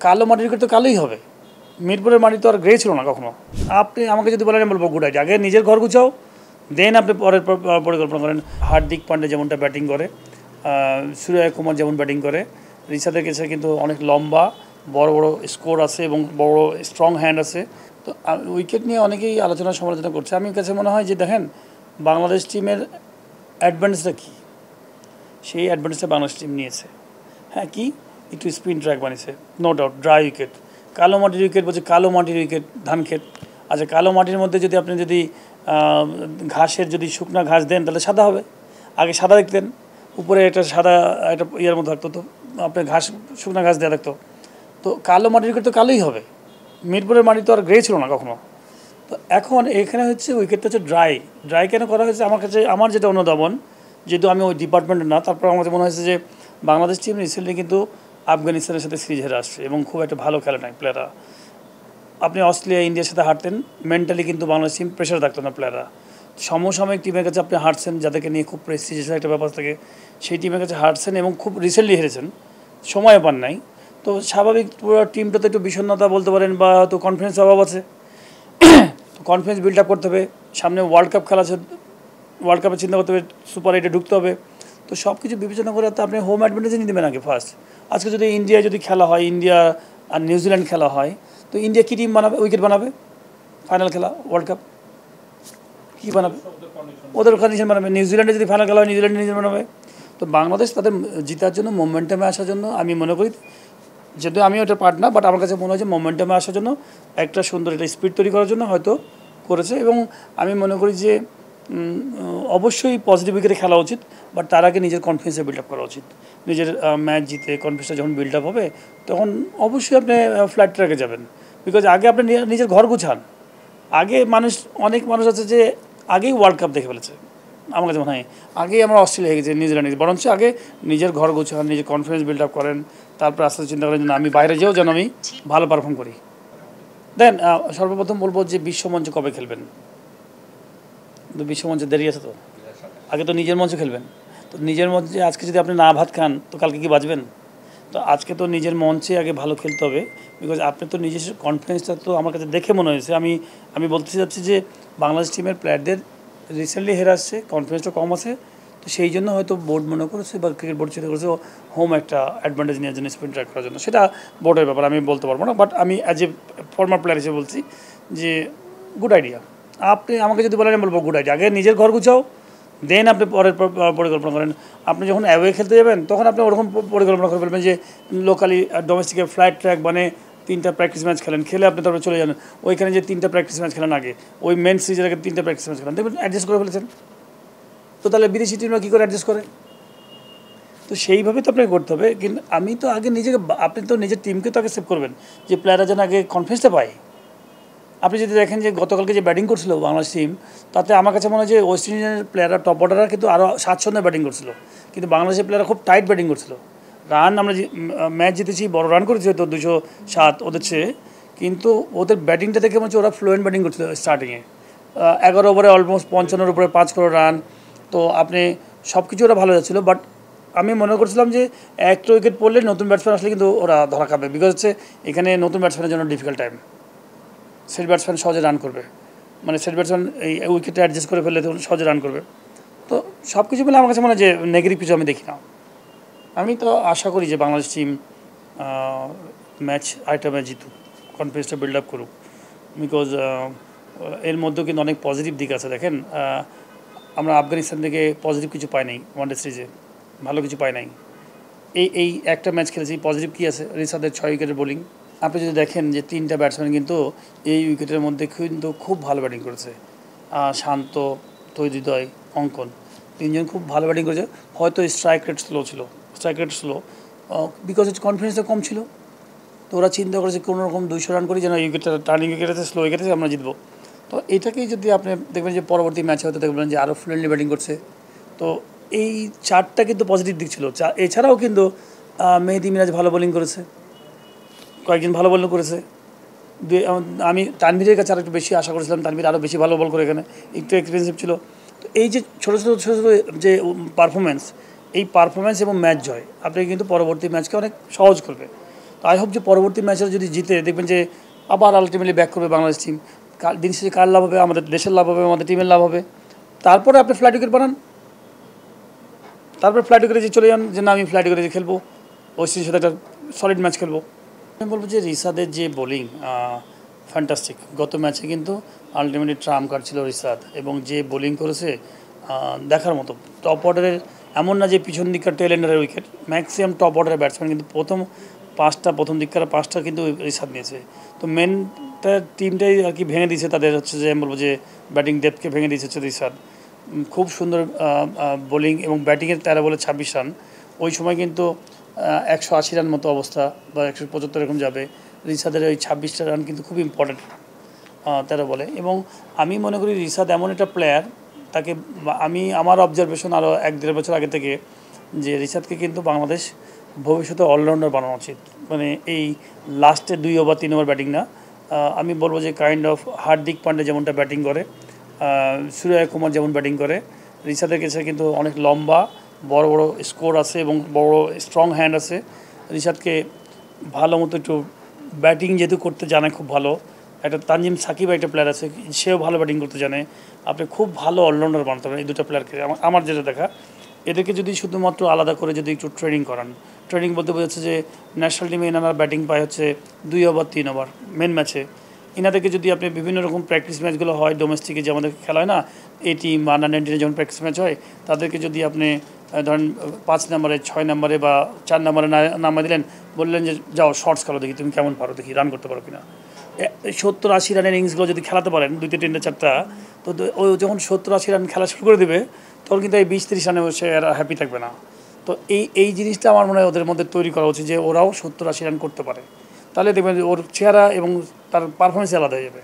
কালো মাটির উইকেট তো কালোই হবে। মিরপুরের মাটি তো আর গ্রে ছিল না কখনো। আপনি আমাকে যদি বলেন, আমি বলবো গুড আইডিয়া। আগে নিজের ঘর গুছাও, দেন আপনি পরের পরিকল্পনা করেন। হার্দিক পান্ডে যেমনটা ব্যাটিং করে, সূর্য কুমার যেমন ব্যাটিং করে, রিশাদের কাছে কিন্তু অনেক লম্বা বড় বড় স্কোর আছে এবং বড় স্ট্রং হ্যান্ড আছে। তো উইকেট নিয়ে অনেকেই আলোচনা সমালোচনা করছে। আমার কাছে মনে হয় যে দেখেন, বাংলাদেশ টিমের অ্যাডভান্টেজটা কী, সেই অ্যাডভান্টেজটা বাংলাদেশ টিম নিয়েছে। হ্যাঁ, কি একটু স্পিন ট্র্যাক বানিয়েছে, নো ডাউট। ড্রাই উইকেট, কালো মাটির উইকেট বলছে, কালো মাটির উইকেট ধান ক্ষেত। আচ্ছা, কালো মাটির মধ্যে যদি আপনি যদি ঘাসের যদি শুকনা ঘাস দেন তাহলে সাদা হবে। আগে সাদা দেখতেন, উপরে একটা সাদা একটা ইয়ের মতো থাকতো, তো আপনার ঘাস শুকনা ঘাস দেওয়া থাকতো। তো কালো মাটির উইকেট তো কালোই হবে। মিরপুরের মাটি তো আর গ্রে ছিল না কখনো। তো এখন এখানে হচ্ছে উইকেটটা হচ্ছে ড্রাই কেন করা হয়েছে? আমার কাছে, আমার যেটা অনুধাবন, যেহেতু আমি ওই ডিপার্টমেন্টে না, তারপর আমার মনে হয়েছে যে বাংলাদেশ টিম রিসেন্টলি কিন্তু আফগানিস্তানের সাথে সিরিজ হেরে আসছে এবং খুব একটা ভালো খেলে নাই প্লেয়াররা। আপনি অস্ট্রেলিয়া ইন্ডিয়ার সাথে হারতেন, মেন্টালি কিন্তু বাংলাদেশ টিম প্রেশার থাকতো না প্লেয়াররা। সমসাময়িক টিমের কাছে আপনি হারছেন, যাদেরকে নিয়ে খুব প্রেস্টিজিয়াস একটা ব্যাপার থাকে, সেই টিমের কাছে হারছেন এবং খুব রিসেন্টলি হেরেছেন, সময় পান নাই। তো স্বাভাবিক পুরো টিমটাতে একটু বিষণ্ণতা বলতে পারেন, বা হয়তো কনফিডেন্স অভাব আছে। তো কনফিডেন্স বিল্ড আপ করতে হবে, সামনে ওয়ার্ল্ড কাপ খেলা আছে, ওয়ার্ল্ড কাপে চিন্তা করতে হবে, সুপার এইটে ঢুকতে হবে। তো সব কিছু বিবেচনা করে তো আপনি হোম অ্যাডভান্টেজে নিয়ে দেবেন আগে ফার্স্ট। আজকে যদি ইন্ডিয়ায় যদি খেলা হয়, ইন্ডিয়া আর নিউজিল্যান্ড খেলা হয়, তো ইন্ডিয়া কী টিম বানাবে, উইকেট বানাবে? ফাইনাল খেলা ওয়ার্ল্ড কাপ কী বানাবে? ওদের কন্ডিশন বানাবে। নিউজিল্যান্ডে যদি ফাইনাল খেলা হয়, নিউজিল্যান্ডে নিজে বানাবে। তো বাংলাদেশ তাদের জিতার জন্য, মোমেন্টামে আসার জন্য, আমি মনে করি, যেহেতু আমি ওটা পার্ট না, বাট আমার কাছে মনে হয় যে মোমেন্টামে আসার জন্য, একটা সুন্দর একটা স্পিড তৈরি করার জন্য হয়তো করেছে। এবং আমি মনে করি যে অবশ্যই পজিটিভ উইকেটে খেলা উচিত, বাট তার আগে নিজের কনফিডেন্সে বিল্ড আপ করা উচিত। নিজের ম্যাচ জিতে কনফিডেন্সটা যখন বিল্ড আপ হবে, তখন অবশ্যই আপনি ফ্ল্যাট ট্র্যাকে যাবেন। বিকজ আগে আপনি নিজের ঘর গুছান। আগে অনেক মানুষ আছে যে আগেই ওয়ার্ল্ড কাপ দেখে ফেলেছে। আমার কাছে মনে হয় আগেই আমরা অস্ট্রেলিয়া গেছি, নিউজিল্যান্ড গেছি। বরঞ্চ আগে নিজের ঘর গোছান, নিজের কনফিডেন্স বিল্ড আপ করেন, তারপর আস্তে আস্তে চিন্তা করেন যে আমি বাইরে যেও যেন আমি ভালো পারফর্ম করি। দেন সর্বপ্রথম বলবো যে বিশ্বমঞ্চে কবে খেলবেন? কিন্তু বিশ্বমঞ্চে দেরি আছে তো, আগে তো নিজের মঞ্চে খেলবেন। তো নিজের মঞ্চে আজকে যদি আপনি না ভাত খান, তো কালকে কি বাঁচবেন? তো আজকে তো নিজের মঞ্চে আগে ভালো খেলতে হবে। বিকজ আপনি তো নিজস্ব কনফিডেন্সটা তো আমার কাছে দেখে মনে হয়েছে, আমি বলতে চাচ্ছি যে বাংলাদেশ টিমের প্লেয়ারদের রিসেন্টলি হেরে আসছে, কনফিডেন্সটা কম আছে। তো সেই জন্য হয়তো বোর্ড মনে করেছে, বা ক্রিকেট বোর্ড চিন্তা করেছে হোম একটা অ্যাডভান্টেজ নেওয়ার জন্য, স্পিন ট্র্যাক করার জন্য। সেটা বোর্ডের ব্যাপার, আমি বলতে পারবো না। বাট আমি অ্যাজ এ ফর্মার প্লেয়ার হিসেবে বলছি যে গুড আইডিয়া। আপনি আমাকে যদি বলেন, আমি বলবো গুড আইডিয়া। আগে নিজের ঘর গুছাও, দেন আপনি পরের পরিকল্পনা করেন। আপনি যখন অ্যাওয়ে খেলতে যাবেন, তখন আপনি ওরকম পরিকল্পনা করে ফেলবেন যে লোকালি ডোমেস্টিকে ফ্লাইট ট্র্যাক মানে 3টা প্র্যাকটিস ম্যাচ খেলেন, খেলে আপনি তারপরে চলে যান ওইখানে যে 3টা প্র্যাকটিস ম্যাচ খেলেন আগে, ওই মেন সিরিজের আগে 3টা প্র্যাকটিস ম্যাচ খেলেন, দেখবেন অ্যাডজাস্ট করে ফেলেছেন। তো তাহলে বিদেশি টিমরা কী করে অ্যাডজাস্ট করে? তো সেইভাবে তো আপনাকে করতে হবে। কিন্তু আমি তো আগে নিজেকে, আপনি তো নিজের টিমকে তো আগে সেভ করবেন, যে প্লেয়াররা যেন আগে কনফিডেন্সটা পায়। আপনি যদি দেখেন যে গতকালকে যে ব্যাটিং করছিল বাংলাদেশ টিম, তাতে আমার কাছে মনে হয় যে ওয়েস্ট ইন্ডিজের প্লেয়াররা, টপ অর্ডাররা কিন্তু আরও স্বাচ্ছন্দ্যে ব্যাটিং করছিল, কিন্তু বাংলাদেশের প্লেয়াররা খুব টাইট ব্যাটিং করছিল। রান আমরা ম্যাচ জিতেছি, বড় রান করেছি হয়তো 207 ওদের চেয়ে, কিন্তু ওদের ব্যাটিংটা দেখে মনে হচ্ছে ওরা ফ্লুয়েন্ট ব্যাটিং করছিল স্টার্টিংয়ে। 11 ওভারে অলমোস্ট 55-এর উপরে 5 করে রান। তো আপনি সব কিছু ওরা ভালো যাচ্ছিলো, বাট আমি মনে করছিলাম যে একটা উইকেট পড়লে নতুন ব্যাটসম্যান আসলে কিন্তু ওরা ধরা খাবে। বিকজ হচ্ছে এখানে নতুন ব্যাটসম্যানের জন্য ডিফিকাল্ট টাইম। সেট ব্যাটসম্যান সহজে রান করবে, মানে সেট ব্যাটসম্যান এই উইকেটটা অ্যাডজাস্ট করে ফেললে তখন সহজে রান করবে। তো সব কিছু মিলে আমার কাছে মনে হয় যে নেগেটিভ কিছু আমি দেখি না। আমি তো আশা করি যে বাংলাদেশ টিম আরেকটা ম্যাচ জিতুক, কনফিডেন্সটা বিল্ড আপ করুক। বিকজ এর মধ্যেও কিন্তু অনেক পজিটিভ দিক আছে। দেখেন, আমরা আফগানিস্তান থেকে পজিটিভ কিছু পাই নাই, ওয়ানডে সিরিজে ভালো কিছু পাই নাই। এই একটা ম্যাচ খেলেছি, পজিটিভ কী আছে? রিশাদের 6 উইকেটের বোলিং। আপনি যদি দেখেন যে 3টা ব্যাটসম্যান কিন্তু এই উইকেটের মধ্যে কিন্তু খুব ভালো ব্যাটিং করেছে। শান্ত, তৈহৃদয়, অঙ্কন, 3জন খুব ভালো ব্যাটিং করেছে। হয়তো স্ট্রাইক রেট স্লো বিকজ কনফিডেন্সটা কম ছিল। তো ওরা চিন্তা করেছে কোনো রকম 200 রান করি, যেন উইকেটটা টার্নিং উইকেট আছে, স্লো উইকেট আছে, আমরা জিতবো। তো এটাকেই যদি আপনি দেখবেন যে পরবর্তী ম্যাচে হয়তো দেখবেন যে আরও ফ্লুয়েন্টলি ব্যাটিং করছে। তো এই 4টা কিন্তু পজিটিভ দিক ছিল। এছাড়াও কিন্তু মেহেদী মিরাজ ভালো বোলিং করেছে, কয়েকজন ভালো বল করেছে। আমি তানভীরের কাছে আরও একটু বেশি আশা করেছিলাম, তানভীর আরও বেশি ভালো বল করে, এখানে একটু এক্সপেন্সিভ ছিল। তো এই যে ছোটো ছোটো যে পারফরমেন্স, এই পারফরমেন্স এবং ম্যাচ জয় আপনাকে কিন্তু পরবর্তী ম্যাচকে অনেক সহজ করবে। তো আই হোপ যে পরবর্তী ম্যাচে যদি জিতে দেখবেন যে আবার আলটিমেটলি ব্যাক করবে বাংলাদেশ টিম। দিন শেষে কার লাভ হবে? আমাদের দেশের লাভ হবে, আমাদের টিমের লাভ হবে। তারপরে আপনি ফ্লাইট উইকেট বানান, তারপরে ফ্লাইট উইকেটে যে চলে যান যে না আমি ফ্লাইট উইকেটে খেলবো, ওয়েস্ট ইন্ডিজের সাথে একটা সলিড ম্যাচ খেলবো। আমি বলবো যে রিশাদের যে বোলিং ফ্যান্টাস্টিক। গত ম্যাচে কিন্তু আলটিমেটলি ট্রাম্প কার্ড ছিল রিশাদ, এবং যে বোলিং করেছে দেখার মতো। টপ অর্ডারের এমন না যে পিছন দিককার টেল এন্ডারের উইকেট, ম্যাক্সিমাম টপ অর্ডারের ব্যাটসম্যান কিন্তু প্রথম দিককার 5টা কিন্তু রিশাদ নিয়েছে। তো মেনটা টিমটাই আর কি ভেঙে দিয়েছে তাদের, হচ্ছে যে আমি বলবো যে ব্যাটিং ডেপথকে ভেঙে দিয়েছে হচ্ছে রিশাদ। খুব সুন্দর বোলিং এবং ব্যাটিংয়ের 13 বলে 26 রান। ওই সময় কিন্তু 180 রান মতো অবস্থা বা 175 এরকম যাবে। রিশাদের ওই 26টা রান কিন্তু খুব ইম্পর্টেন্ট 13 বলে। এবং আমি মনে করি রিশাদ এমন একটা প্লেয়ার, তাকে আমার অবজারভেশন আরও 1-1.5 বছর আগে থেকে, যে রিশাদকে কিন্তু বাংলাদেশ ভবিষ্যতে অলরাউন্ডার বানানো উচিত। মানে এই লাস্টে 2 ওভার 3 ওভার ব্যাটিং না, আমি বলবো যে কাইন্ড অফ হার্দিক পান্ডে যেমনটা ব্যাটিং করে, সূর্য কুমার যেমন ব্যাটিং করে, রিশাদের কাছে কিন্তু অনেক লম্বা বড় বড় স্কোর আছে এবং বড় স্ট্রং হ্যান্ড আছে। রিশাদকে ভালো মতো একটু ব্যাটিং যেহেতু করতে জানে খুব ভালো, একটা তানজিম সাকিব একটা প্লেয়ার আছে, সেও ভালো ব্যাটিং করতে জানে। আপনি খুব ভালো অলরাউন্ডার বানাতে পারেন এই দুটো প্লেয়ারকে। আমার যেটা দেখা, এদেরকে যদি শুধুমাত্র আলাদা করে যদি একটু ট্রেনিং করান, ট্রেনিং বলতে বোঝাচ্ছে যে ন্যাশনাল টিমে এনারা ব্যাটিং পায় হচ্ছে 2 ওভার 3 ওভার মেন ম্যাচে। এনাদেরকে যদি আপনি বিভিন্ন রকম প্র্যাকটিস ম্যাচগুলো হয় ডোমেস্টিকে, যে আমাদের খেলা হয় না, এই টিম বা আন্ডার-19 যেমন প্র্যাকটিস ম্যাচ হয়, তাদেরকে যদি আপনি ধরেন 5 নম্বরে 6 নম্বরে বা 4 নম্বরে নামা দিলেন, বললেন যে যাও শর্টস খেলো, দেখি তুমি কেমন পারো, দেখি রান করতে পারো কিনা। 70-80 রানের ইনিংসগুলো যদি খেলাতে পারেন 2টা 3টা 4টা, তো ও যখন 70-80 রান খেলা শুরু করে দেবে, তখন কিন্তু এই 20-30 রানে সে আর হ্যাপি থাকবে না। তো এই জিনিসটা আমার মনে হয় ওদের মধ্যে তৈরি করা উচিত, যে ওরাও 70-80 রান করতে পারে। তাহলে দেখবেন যে ওর চেহারা এবং তার পারফরমেন্স আলাদা হয়ে যাবে।